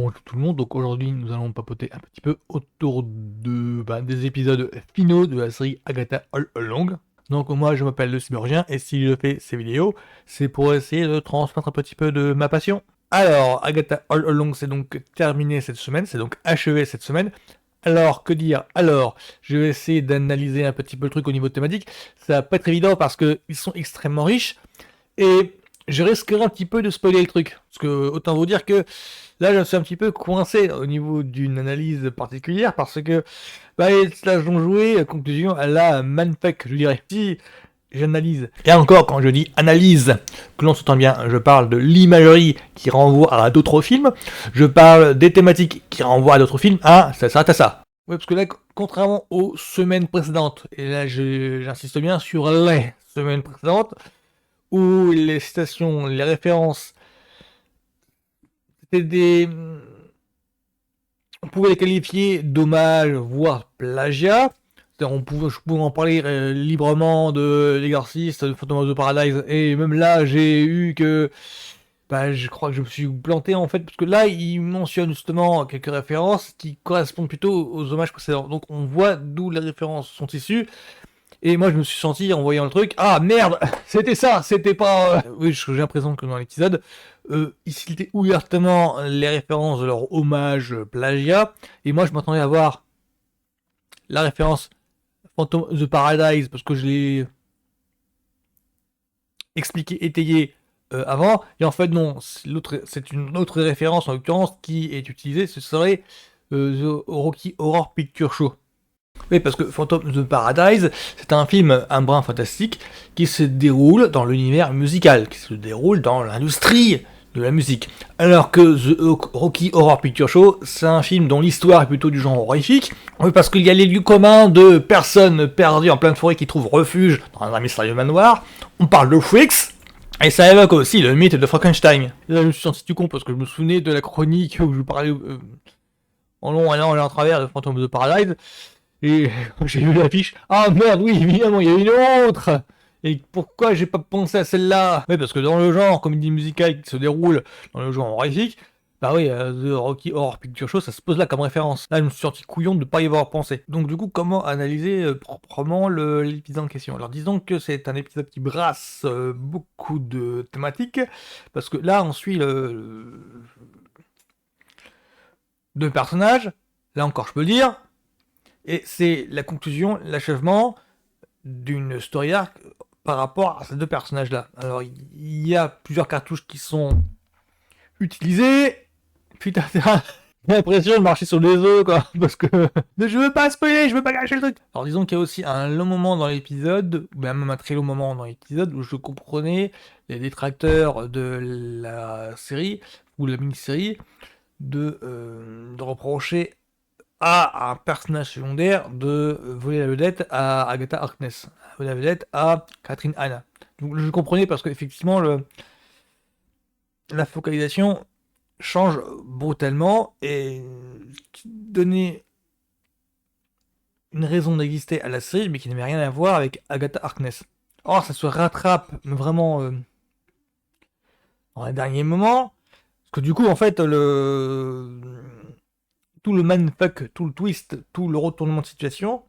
Bonjour tout le monde, donc aujourd'hui nous allons papoter un petit peu autour des épisodes finaux de la série Agatha All Along. Donc moi je m'appelle le Cybergien et si je fais ces vidéos, c'est pour essayer de transmettre un petit peu de ma passion. Alors Agatha All Along c'est donc terminé cette semaine, c'est donc achevé cette semaine. Alors, que dire? Alors, je vais essayer d'analyser un petit peu le truc au niveau thématique. Ça va pas être évident parce qu'ils sont extrêmement riches. Et je risquerai un petit peu de spoiler le truc. Parce que, autant vous dire que là, je suis un petit peu coincé au niveau d'une analyse particulière. Parce que, les slash ont joué, conclusion à la manfuck, je dirais. Si j'analyse, et encore, quand je dis analyse, que l'on s'entend bien, je parle de l'imagerie qui renvoie à d'autres films. Je parle des thématiques qui renvoient à d'autres films. Ah, ça s'arrête à ça. Ouais, parce que là, contrairement aux semaines précédentes, et là j'insiste bien sur les semaines précédentes, où les citations, les références, c'était des... On pouvait les qualifier d'hommage, voire plagiat. Je pouvais en parler librement de l'exorciste, de Phantom of the Paradise, et même là, j'ai eu que... je crois que je me suis planté en fait, parce que là, il mentionne justement quelques références qui correspondent plutôt aux hommages précédents. Donc on voit d'où les références sont issues. Et moi, je me suis senti, en voyant le truc, ah merde, c'était ça, c'était pas... Oui, j'ai l'impression que dans l'épisode, ils citaient ouvertement les références de leur hommage plagiat, et moi, je m'attendais à voir la référence Phantom of the Paradise, parce que je l'ai expliqué, étayé avant, et en fait, non, c'est une autre référence, en l'occurrence, qui est utilisée, ce serait The Rocky Horror Picture Show. Oui, parce que Phantom of the Paradise, c'est un film, un brin fantastique, qui se déroule dans l'univers musical, qui se déroule dans l'industrie de la musique. Alors que The Rocky Horror Picture Show, c'est un film dont l'histoire est plutôt du genre horrifique, oui, parce qu'il y a les lieux communs de personnes perdues en pleine forêt qui trouvent refuge dans un mystérieux manoir. On parle de freaks, et ça évoque aussi le mythe de Frankenstein. Et là, je me suis senti tout con parce que je me souvenais de la chronique où je parlais en long et en travers de Phantom of the Paradise. Et quand j'ai vu l'affiche, ah merde, oui, évidemment, il y a une autre. Et pourquoi j'ai pas pensé à celle-là? Oui, parce que dans le genre comédie musicale qui se déroule dans le genre horrifique, bah oui, The Rocky Horror Picture Show, ça se pose là comme référence. Là, je me suis senti couillon de ne pas y avoir pensé. Donc du coup, comment analyser proprement l'épisode en question? Alors disons que c'est un épisode qui brasse beaucoup de thématiques, parce que là, on suit deux personnages, là encore je peux le dire, et c'est la conclusion, l'achèvement d'une story arc par rapport à ces deux personnages-là. Alors, il y a plusieurs cartouches qui sont utilisées. Putain, j'ai l'impression de marcher sur les œufs, quoi. Parce que je veux pas spoiler, je veux pas gâcher le truc. Alors, disons qu'il y a aussi un long moment dans l'épisode, ou même un très long moment dans l'épisode, où je comprenais les détracteurs de la série, ou de la mini-série, de reprocher à un personnage secondaire de voler la vedette à Agatha Harkness, voler la vedette à Catherine Hahn. Donc je comprenais parce qu'effectivement la focalisation change brutalement et donnait une raison d'exister à la série mais qui n'avait rien à voir avec Agatha Harkness. Or ça se rattrape vraiment dans les derniers moments parce que du coup en fait tout le mindfuck, tout le twist, tout le retournement de situation,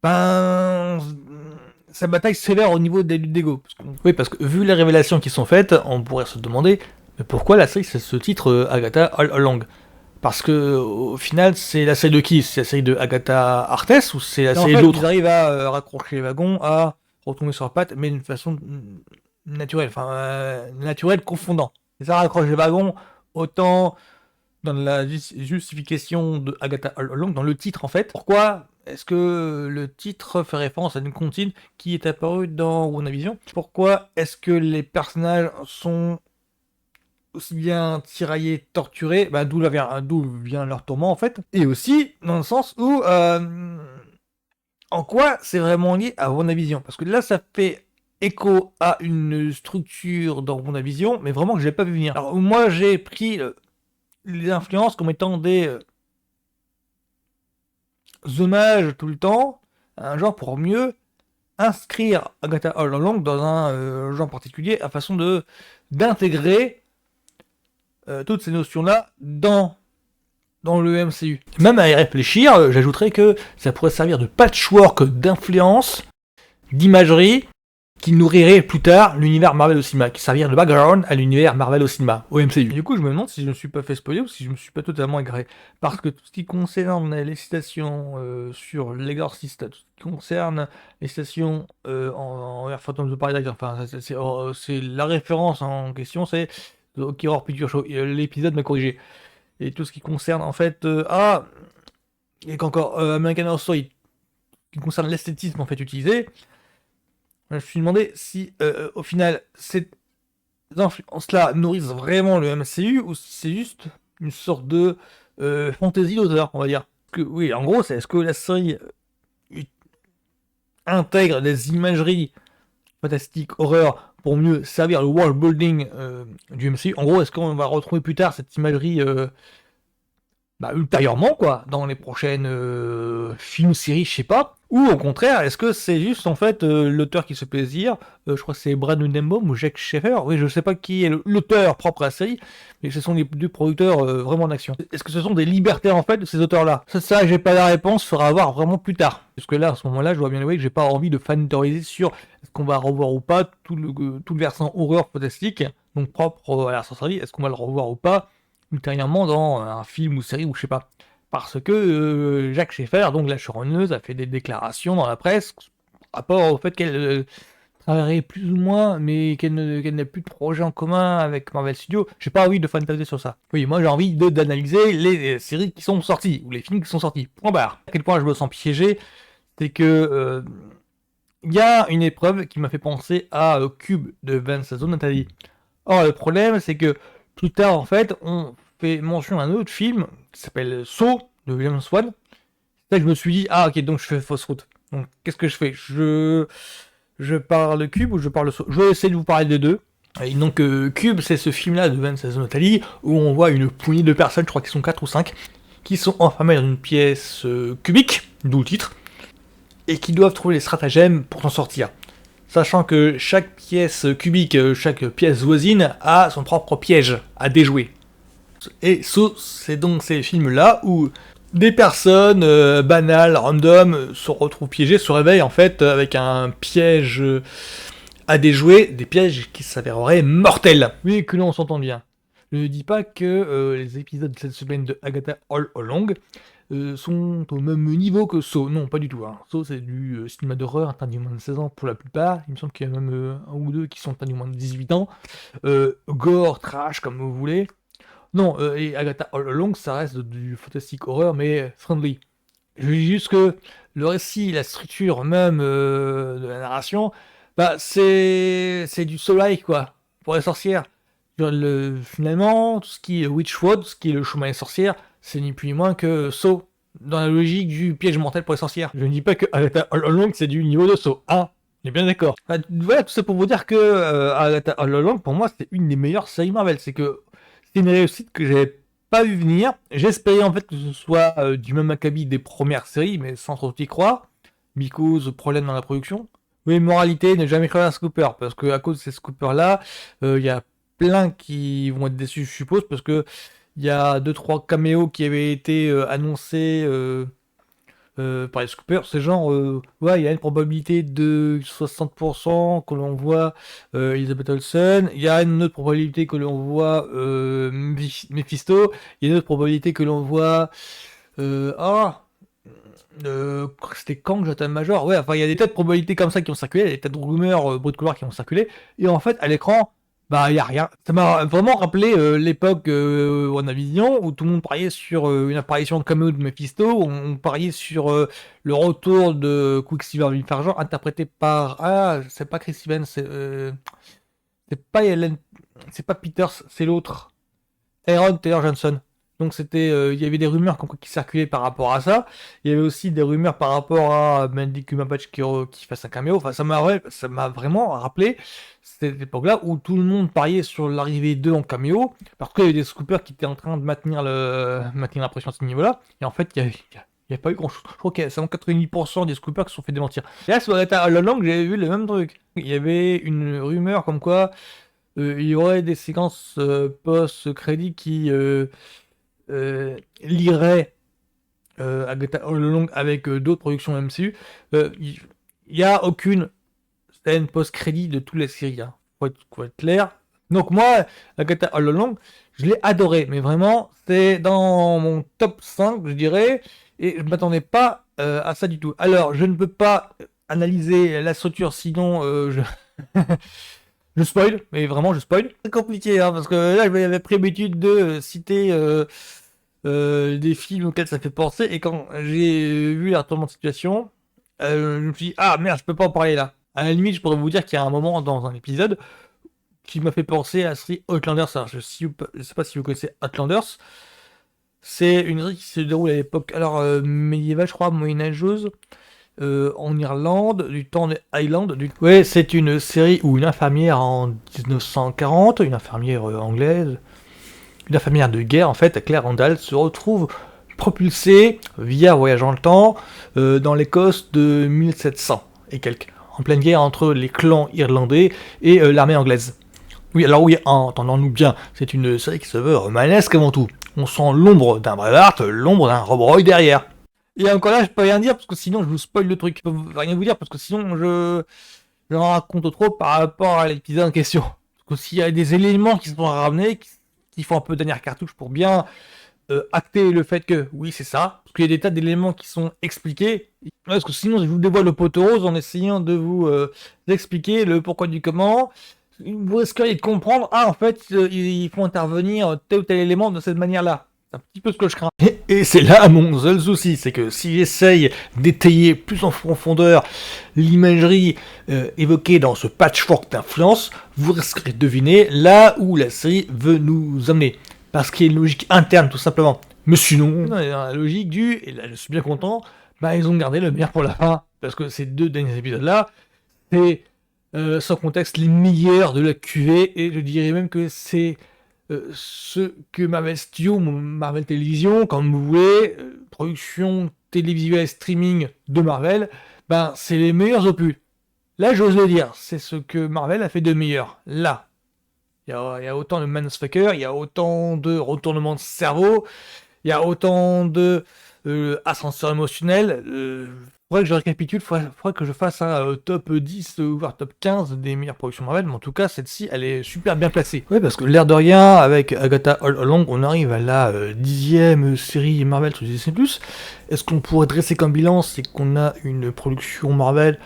ça bataille sévère au niveau des luttes d'ego. Oui, parce que vu les révélations qui sont faites, on pourrait se demander mais pourquoi la série c'est ce titre Agatha All Along? Parce que au final, c'est la série de qui? C'est la série de Agatha Harkness ou c'est la série d'autres? Ils arrivent à raccrocher les wagons, à retomber sur leurs pattes, mais d'une façon naturelle, naturelle confondant. Et ça raccroche les wagons autant dans la justification de Agatha All Along, dans le titre en fait. Pourquoi est-ce que le titre fait référence à une comptine qui est apparue dans WandaVision? Pourquoi est-ce que les personnages sont aussi bien tiraillés, torturés? D'où vient leur tourment en fait. Et aussi dans le sens où en quoi c'est vraiment lié à WandaVision? Parce que là ça fait écho à une structure dans WandaVision, mais vraiment que je n'ai pas vu venir. Alors moi j'ai pris les influences comme étant des hommages tout le temps à un genre pour mieux inscrire Agatha All Along dans un genre particulier à façon d'intégrer toutes ces notions-là dans le MCU. Même à y réfléchir, j'ajouterais que ça pourrait servir de patchwork d'influence, d'imagerie, qui nourrirait plus tard l'univers Marvel au cinéma, qui servirait de background à l'univers Marvel au cinéma, au MCU. Et du coup, je me demande si je ne me suis pas fait spoiler ou si je me suis pas totalement égaré. Parce que tout ce qui concerne les citations sur l'Exorcist, tout ce qui concerne les citations en Phantom of the Paradise, enfin, c'est la référence en question, c'est Rocky Horror Picture Show. L'épisode m'a corrigé. Et tout ce qui concerne, en fait, et qu'encore American Horror Story, qui concerne l'esthétisme en fait utilisé, je me suis demandé si, au final, ces influences-là nourrissent vraiment le MCU ou si c'est juste une sorte de fantaisie d'auteur, on va dire. Oui, en gros, est-ce que la série intègre des imageries fantastiques, horreur, pour mieux servir le world building du MCU? En gros, est-ce qu'on va retrouver plus tard cette imagerie ultérieurement, quoi, dans les prochaines films, séries, je sais pas. Ou au contraire, est-ce que c'est juste en fait l'auteur qui se fait plaisir, je crois que c'est Brad Nudenbaum ou Jack Schaeffer, oui, je sais pas qui est l'auteur propre à la série, mais ce sont les deux producteurs vraiment en action. Est-ce que ce sont des libertaires en fait de ces auteurs-là? Ça, j'ai pas la réponse, faudra voir vraiment plus tard. Parce que là, à ce moment-là, je vois bien que j'ai pas envie de fan-théoriser sur est-ce qu'on va revoir ou pas tout le versant horreur fantastique, donc propre à la sorcellerie, est-ce qu'on va le revoir ou pas ultérieurement dans un film ou série ou je sais pas. Parce que Jacques Schaeffer, donc la showrunneuse, a fait des déclarations dans la presse par rapport au fait qu'elle travaillerait plus ou moins, mais qu'elle n'a plus de projet en commun avec Marvel Studios. J'ai pas envie de fantasmer sur ça. Oui, moi j'ai envie d'analyser les séries qui sont sorties, ou les films qui sont sortis. Point barre. À quel point je me sens piégé, c'est que il y a une épreuve qui m'a fait penser à Cube de Vince Nathalie. Or, le problème, c'est que plus tard, en fait, on fait mention à un autre film qui s'appelle Saw de James Wan. C'est là que je me suis dit, ah ok, donc je fais fausse route. Donc qu'est-ce que je fais? Je parle Cube ou je parle Saw? Je vais essayer de vous parler des deux. Et donc Cube, c'est ce film-là de Vince Nathalie où on voit une poignée de personnes, je crois qu'ils sont 4 ou 5, qui sont enfermées dans une pièce cubique, d'où le titre, et qui doivent trouver les stratagèmes pour s'en sortir. Sachant que chaque pièce cubique, chaque pièce voisine a son propre piège à déjouer. Et c'est donc ces films-là où des personnes banales, random, se retrouvent piégées, se réveillent en fait avec un piège à déjouer, des pièges qui s'avéreraient mortels. Oui, que l'on s'entend bien. Je ne dis pas que les épisodes de cette semaine de Agatha All Along sont au même niveau que Saw. Non, pas du tout. Hein. Saw, c'est du cinéma d'horreur interdit aux moins de 16 ans pour la plupart. Il me semble qu'il y a même un ou deux qui sont interdits aux moins de 18 ans. Gore, trash, comme vous voulez. Non, et Agatha All Along, ça reste du fantastique horreur, mais friendly. Je dis juste que le récit, la structure même de la narration, c'est du soleil, quoi, pour les sorcières. Finalement, tout ce qui est Witchwood, tout ce qui est le chemin des sorcières, c'est ni plus ni moins que Saw, dans la logique du piège mortel pour les sorcières. Je ne dis pas que Agatha All Along, c'est du niveau de Saw, hein, on est bien d'accord. Voilà, tout ça pour vous dire que Agatha All Along, pour moi, c'est une des meilleures séries Marvel. C'est une réussite que j'avais pas vu venir. J'espérais en fait que ce soit du même acabit des premières séries, mais sans trop y croire. Because problème dans la production. Oui, moralité, ne jamais croire à Scooper, parce que à cause de ces Scoopers-là, il y a plein qui vont être déçus, je suppose, parce que il y a 2-3 caméos qui avaient été annoncés par les Scoopers. C'est genre, ouais, il y a une probabilité de 60% que l'on voit Elizabeth Olsen, il y a une autre probabilité que l'on voit Mephisto, il y a une autre probabilité que l'on voit... c'était Kang, Jonathan Major, ouais, enfin il y a des tas de probabilités comme ça qui ont circulé, des tas de rumeurs bruit de couloir qui ont circulé, et en fait à l'écran, bah il y a rien. Ça m'a vraiment rappelé l'époque WandaVision où tout le monde pariait sur une apparition de caméo de Mephisto, on pariait sur le retour de Quicksilver Vilfargent interprété par c'est pas Chris Evans, c'est pas Helen, c'est pas Peters, c'est l'autre, Aaron Taylor Johnson. Donc il y avait des rumeurs qui circulaient par rapport à ça. Il y avait aussi des rumeurs par rapport à Mandy Cumberbatch qui fasse un caméo. Enfin, ça m'a vraiment rappelé cette époque-là où tout le monde pariait sur l'arrivée d'eux en caméo parce qu'il y avait des scoopers qui étaient en train de maintenir la pression à ce niveau-là. Et en fait, il n'y a pas eu grand-chose. Je crois qu'il y a seulement 90% des scoopers qui se sont fait démentir. Et là, sur Agatha All Along, j'avais vu le même truc. Il y avait une rumeur comme quoi il y aurait des séquences post-crédit qui lieraient Agatha All Along avec d'autres productions MCU. Il n'y a aucune scène post-crédit de toutes les séries, hein. Faut être clair. Donc moi, Agatha All Along, je l'ai adoré, mais vraiment, c'est dans mon top 5, je dirais, et je m'attendais pas à ça du tout. Alors, je ne peux pas analyser la structure, sinon je spoil, mais vraiment je spoil. C'est compliqué, hein, parce que là, j'avais pris l'habitude de citer des films auxquels ça fait penser, et quand j'ai vu la retournement de situation, je me suis dit, ah merde, je peux pas en parler là. À la limite, je pourrais vous dire qu'il y a un moment dans un épisode qui m'a fait penser à la série Outlanders. Alors, je sais pas si vous connaissez Outlanders. C'est une série qui se déroule à l'époque, alors médiévale, je crois, moyenâgeuse, en Irlande, du temps des Highlands. Ouais, c'est une série où une infirmière en 1940, une infirmière anglaise, une infirmière de guerre, en fait, Claire Randall, se retrouve propulsée via voyage dans le temps dans l'Écosse de 1700 et quelques, en pleine guerre entre les clans irlandais et l'armée anglaise. Oui, alors oui, entendons-nous bien, c'est une série qui se veut romanesque avant tout. On sent l'ombre d'un Braveheart, l'ombre d'un Rob Roy derrière. Et encore là, je peux rien dire parce que sinon je vous spoil le truc. Je peux rien vous dire parce que sinon j'en raconte trop par rapport à l'épisode en question. Parce que s'il y a des éléments qui sont ramenés, qui font un peu dernière cartouche pour bien acter le fait que oui, c'est ça. Parce qu'il y a des tas d'éléments qui sont expliqués. Parce que sinon, je vous dévoile le pot rose en essayant de vous expliquer le pourquoi du comment. Vous risqueriez de comprendre, ah, en fait, ils font intervenir tel ou tel élément de cette manière-là. C'est un petit peu ce que je crains. Et c'est là mon seul souci, c'est que si j'essaye d'étayer plus en profondeur l'imagerie évoquée dans ce patchwork d'influence, vous risquerez de deviner là où la série veut nous emmener. Parce qu'il y a une logique interne, tout simplement. Mais sinon, dans la logique du, et là je suis bien content, bah ils ont gardé le meilleur pour la fin. Parce que ces deux derniers épisodes-là, c'est sans contexte les meilleurs de la QV, et je dirais même que c'est ce que Marvel Studios, Marvel Télévision, comme vous voulez, production télévisuelle streaming de Marvel, ben c'est les meilleurs opus. Là, j'ose le dire, c'est ce que Marvel a fait de meilleur. Là, il y a autant de Manfucker, il y a autant de retournements de cerveau, il y a autant de ascenseurs émotionnels. Faudrait que je récapitule, faudrait que je fasse un top 10 voire top 15 des meilleures productions Marvel, mais en tout cas, celle-ci, elle est super bien placée. Ouais, parce que l'air de rien, avec Agatha All Along, on arrive à la 10e série Marvel sur Disney+. Est-ce qu'on pourrait dresser comme bilan? C'est qu'on a une production Marvel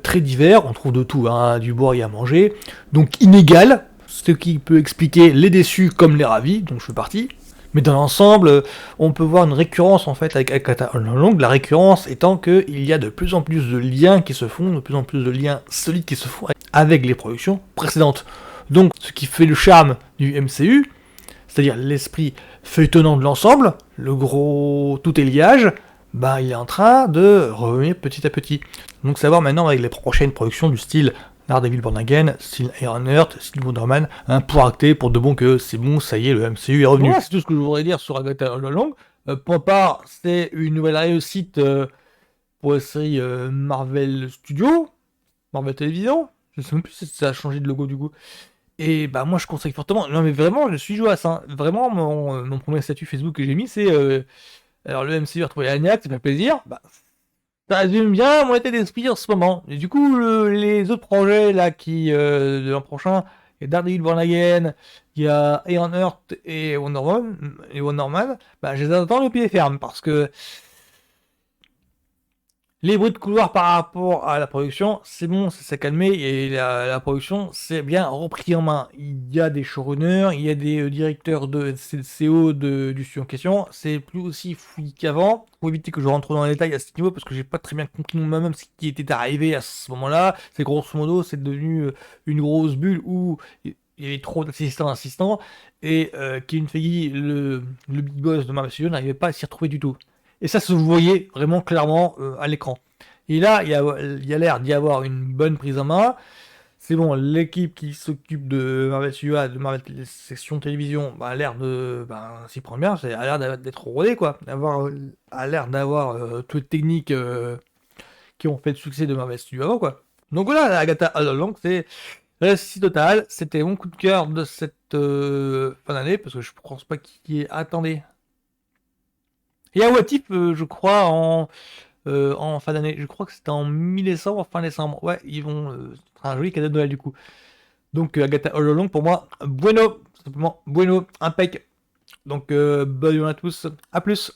très divers, on trouve de tout, hein, du boire et à manger, donc inégal, ce qui peut expliquer les déçus comme les ravis, donc je fais partie. Mais dans l'ensemble, on peut voir une récurrence en fait avec Agatha All Along, la récurrence étant qu'il y a de plus en plus de liens qui se font, de plus en plus de liens solides qui se font avec les productions précédentes. Donc ce qui fait le charme du MCU, c'est-à-dire l'esprit feuilletonnant de l'ensemble, le gros tout est liage, bah il est en train de revenir petit à petit. Donc savoir maintenant avec les prochaines productions du style Daredevil Born Again, style Ironheart, style Wonder Man, hein, pour acter pour de bon que c'est bon, ça y est, le MCU est revenu. Voilà, c'est tout ce que je voudrais dire sur Agatha All Along. Pour ma part, c'est une nouvelle réussite pour la série Marvel Studios, Marvel Télévision. Je sais même plus si ça a changé de logo du coup. Et bah moi je conseille fortement. Non mais vraiment, je suis joué à ça. Vraiment, mon premier statut Facebook que j'ai mis, c'est alors le MCU a retrouvé Agnac, ça fait plaisir. Bah, ça résume bien mon état d'esprit en ce moment. Et du coup, les autres projets là de l'an prochain, il y a Daredevil Born Again, il y a Ironheart et Wonder Man, bah, je les attends le pied ferme parce que les bruits de couloir par rapport à la production, c'est bon, ça s'est calmé et la production c'est bien repris en main. Il y a des showrunners, il y a des directeurs de CO du studio en question. C'est plus aussi fouillis qu'avant. Pour éviter que je rentre dans les détails à ce niveau parce que j'ai pas très bien compris moi-même ce qui était arrivé à ce moment-là. C'est grosso modo, c'est devenu une grosse bulle où il y avait trop d'assistants et Kevin Feige, le big boss de Marvel Studios, n'arrivait pas à s'y retrouver du tout. Et ça se voyait vraiment clairement à l'écran. Et là, il y a l'air d'y avoir une bonne prise en main. C'est bon, l'équipe qui s'occupe de Marvel Studios, de Marvel Section Télévision, bah, a l'air de s'y prendre bien, a l'air d'être rodé, quoi. A l'air d'avoir toutes les techniques qui ont fait le succès de Marvel Studios avant, quoi. Donc voilà, Agatha All Along, c'est Récit total, c'était mon coup de cœur de cette fin d'année, parce que je pense pas qu'il y ait... Attendez. Il y a What If, je crois, en fin d'année. Je crois que c'était en mi-décembre, fin décembre. Ouais, ils vont... c'est un joli cadeau de Noël, du coup. Donc, Agatha All Along, pour moi, bueno. Tout simplement, bueno, impec. Donc, bonne nuit à tous. À plus.